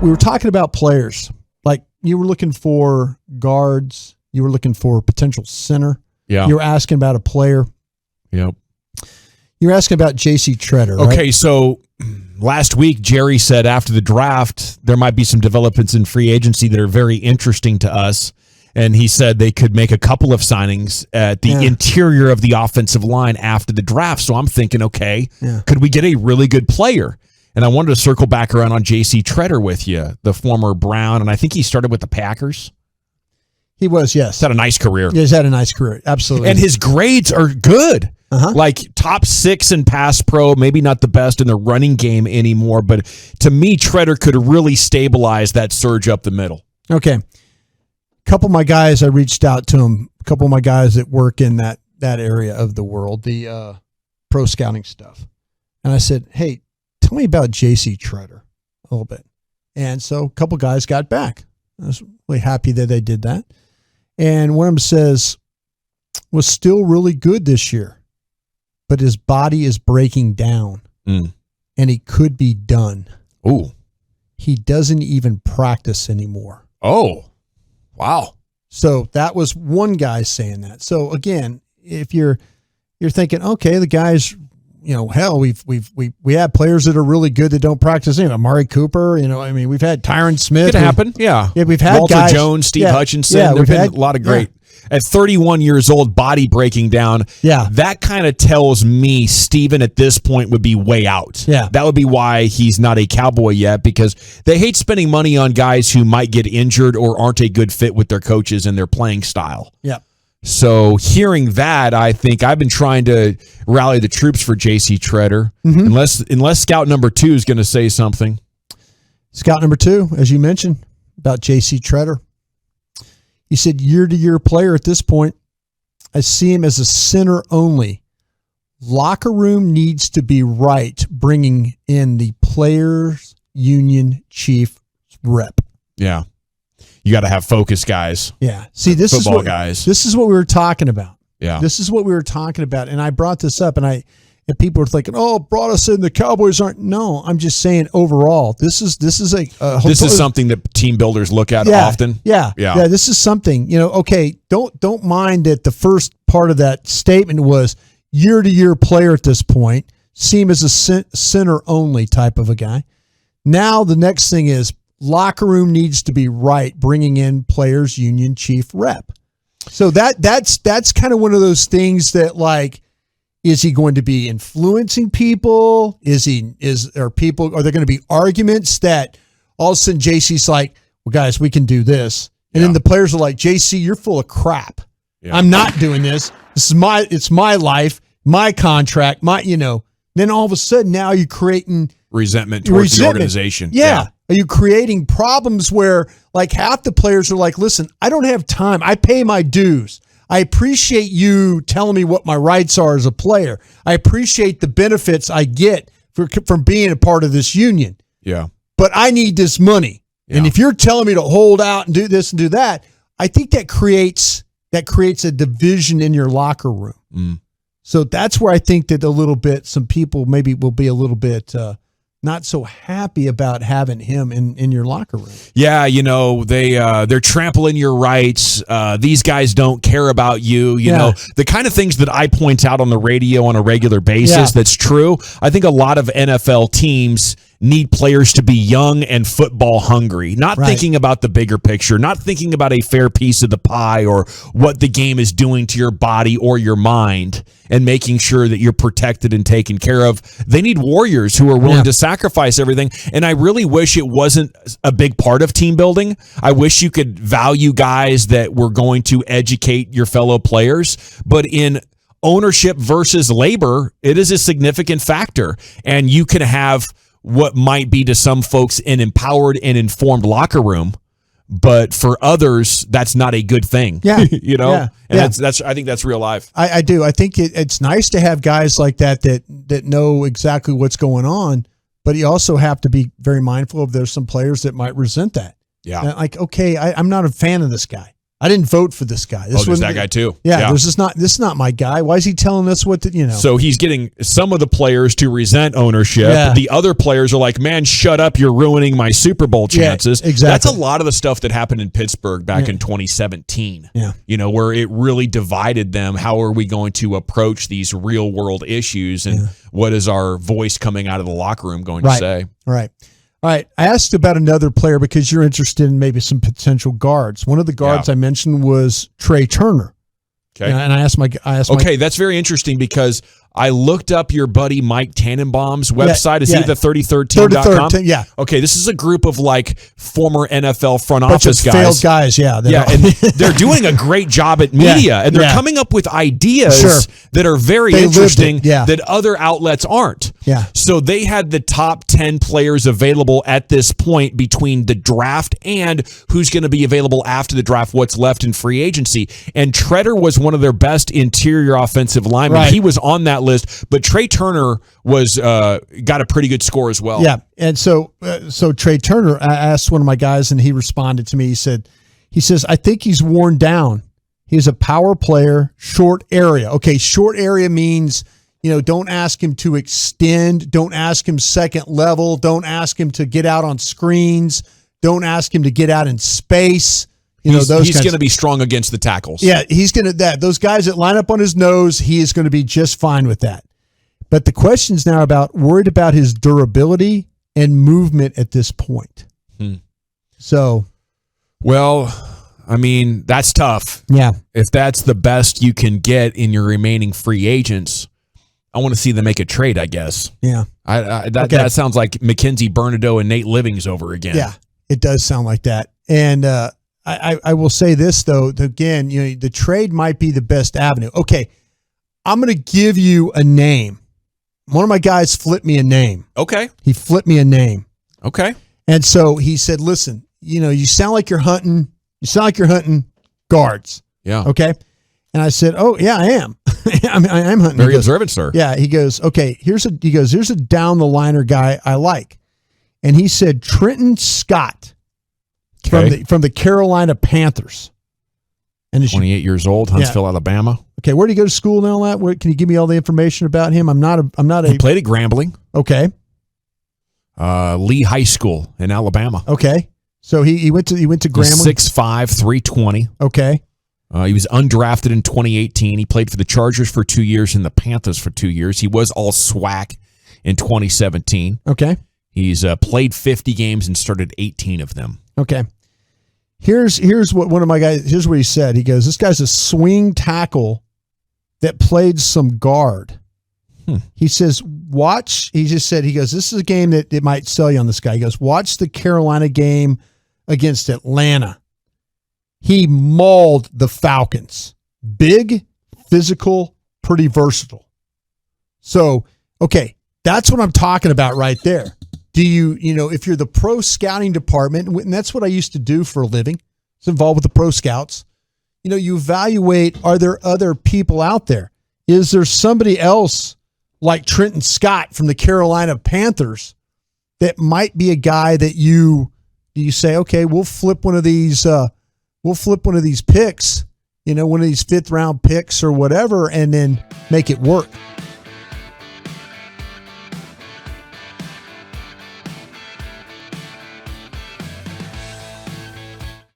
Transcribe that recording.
we were talking about players. Like you were looking for guards. You were looking for a potential center. Yeah. You were asking about a player. Yep. You were asking about J.C. Tretter, right? Okay, so last week, Jerry said after the draft, there might be some developments in free agency that are very interesting to us. And he said they could make a couple of signings at the interior of the offensive line after the draft. So I'm thinking, okay, could we get a really good player? And I wanted to circle back around on J.C. Tretter with you, the former Brown, and I think he started with the Packers. He was, yes. He's had a nice career. Yeah, he's had a nice career, absolutely. And his grades are good. Like top 6 in pass pro, maybe not the best in the running game anymore, but to me, Tretter could really stabilize that surge up the middle. Okay. A couple of my guys, I reached out to them, a couple of my guys that work in that area of the world, the pro scouting stuff. And I said, hey, tell me about J.C. Tretter a little bit. And so a couple guys got back. I was really happy that they did that. And one of them says, was still really good this year, but his body is breaking down and he could be done. Ooh. He doesn't even practice anymore. Oh, wow. So that was one guy saying that. So again, if you're thinking, okay, the guys, hell, we have players that are really good that don't practice. Amari Cooper, we've had Tyron Smith. It could happen, yeah. Yeah, we've had Walter guys, Jones, Steve Hutchinson. Yeah, There've been a lot of great. At 31 years old, body breaking down. Yeah. That kind of tells me Steven at this point would be way out. Yeah. That would be why he's not a Cowboy yet, because they hate spending money on guys who might get injured or aren't a good fit with their coaches and their playing style. Yeah. So hearing that, I think I've been trying to rally the troops for J.C. Tretter, unless scout number 2 is going to say something. Scout number 2, as you mentioned, about J.C. Tretter. He said year-to-year player at this point. I see him as a center only. Locker room needs to be right, bringing in the players union chief rep. Yeah. You got to have focus guys. Yeah. See, this is what we were talking about. Yeah. This is what we were talking about. And I brought this up and people were thinking, oh, Broaddus said the Cowboys aren't. No, I'm just saying overall, this is something that team builders look at often. Yeah. This is something, okay, don't mind that the first part of that statement was year-to-year player at this point, see him as a center only type of a guy. Now the next thing is locker room needs to be right, bringing in players union chief rep. So that's kind of one of those things that, like, is he going to be influencing people? Are there going to be arguments that all of a sudden JC's like, well, guys, we can do this. And then the players are like, JC, you're full of crap. Yeah. I'm not doing this. It's my life, my contract, then all of a sudden now you're creating resentment towards the organization. Yeah. Are you creating problems where, like, half the players are like, listen, I don't have time. I pay my dues. I appreciate you telling me what my rights are as a player. I appreciate the benefits I get from being a part of this union. Yeah. But I need this money. Yeah. And if you're telling me to hold out and do this and do that, I think that creates a division in your locker room. So that's where I think that some people maybe will be a little bit not so happy about having him in your locker room. Yeah, they're trampling your rights. These guys don't care about you. You know, the kind of things that I point out on the radio on a regular basis, that's true. I think a lot of NFL teams need players to be young and football hungry, not thinking about the bigger picture, not thinking about a fair piece of the pie or what the game is doing to your body or your mind, and making sure that you're protected and taken care of. They need warriors who are willing to sacrifice everything. And I really wish it wasn't a big part of team building. I wish you could value guys that were going to educate your fellow players, but in ownership versus labor, it is a significant factor. And you can have what might be to some folks an empowered and informed locker room, but for others, that's not a good thing. Yeah. And that's I think that's real life. I do. I think it's nice to have guys like that know exactly what's going on, but you also have to be very mindful of there's some players that might resent that. Yeah. Like, okay, I'm not a fan of this guy. I didn't vote for this guy. There's that guy too. Yeah, this is not my guy. Why is he telling us what to, So he's getting some of the players to resent ownership. Yeah. The other players are like, man, shut up. You're ruining my Super Bowl chances. Yeah, exactly. That's a lot of the stuff that happened in Pittsburgh back in 2017. Yeah. Where it really divided them. How are we going to approach these real world issues? And what is our voice coming out of the locker room going to say? Right. All right. I asked about another player because you're interested in maybe some potential guards. One of the guards I mentioned was Trey Turner. Okay. And I asked that's very interesting because I looked up your buddy Mike Tannenbaum's website. Is he the 33rdteam.com? 33rd, yeah. Okay, this is a group of former NFL front bunch office of guys. Failed guys, yeah. And they're doing a great job at media, and they're coming up with ideas that are very interesting that other outlets aren't. Yeah. So they had the top 10 players available at this point between the draft and who's going to be available after the draft, what's left in free agency. And Tretter was one of their best interior offensive linemen. Right. He was on that list, but Trey Turner was got a pretty good score as well. Yeah, and so Trey Turner, I asked one of my guys, and he responded to me. He says, I think he's worn down. He's a power player, short area. Okay, short area means, don't ask him to extend. Don't ask him second level. Don't ask him to get out on screens. Don't ask him to get out in space. He's going to be strong against the tackles. Yeah, he's going to those guys that line up on his nose, he is going to be just fine with that. But the question's now worried about his durability and movement at this point. So, well, I mean, that's tough. Yeah. If that's the best you can get in your remaining free agents, I want to see them make a trade, I guess. Yeah. That sounds like Mackenzie Bernardo and Nate Livings over again. Yeah, it does sound like that. And I will say this, though, again, the trade might be the best avenue. Okay, I'm going to give you a name. One of my guys flipped me a name. Okay. He flipped me a name. Okay. And so he said, listen, you sound like you're hunting. You sound like you're hunting guards. Yeah. Okay. And I said, oh, yeah, I am. I am hunting. Very observant, sir. Yeah. He goes, okay, here's a down the liner guy I like. And he said, Trenton Scott from the Carolina Panthers. And 28 years old, Huntsville, Alabama. Okay, where did he go to school and all that? Can you give me all the information about him? He played at Grambling. Okay. Lee High School in Alabama. Okay. So he went to Grambling. 6'5", 320. Okay. He was undrafted in 2018. He played for the Chargers for 2 years and the Panthers for 2 years. He was all SWAC in 2017. Okay. He's played 50 games and started 18 of them. Okay. Here's what one of my guys, here's what he said. He goes, this guy's a swing tackle that played some guard. He says, he goes, this is a game that it might sell you on this guy. He goes, watch the Carolina game against Atlanta. He mauled the Falcons. Big, physical, pretty versatile. So, okay, that's what I'm talking about right there. Do if you're the pro scouting department, and that's what I used to do for a living, it's involved with the pro scouts, you evaluate, are there other people out there? Is there somebody else like Trenton Scott from the Carolina Panthers that might be a guy that you say, okay, we'll flip one of these picks, one of these 5th round picks or whatever, and then make it work.